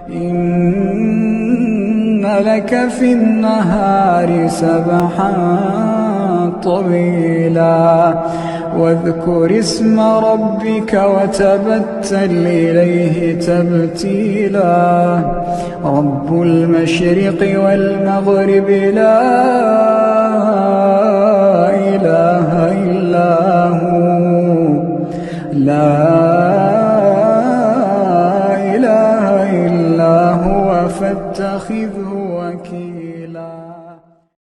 إن لك في النهار سبحا طويلا واذكر اسم ربك وتبتل إليه تبتيلا رب المشرق والمغرب لا إله إلا هو فاتخذه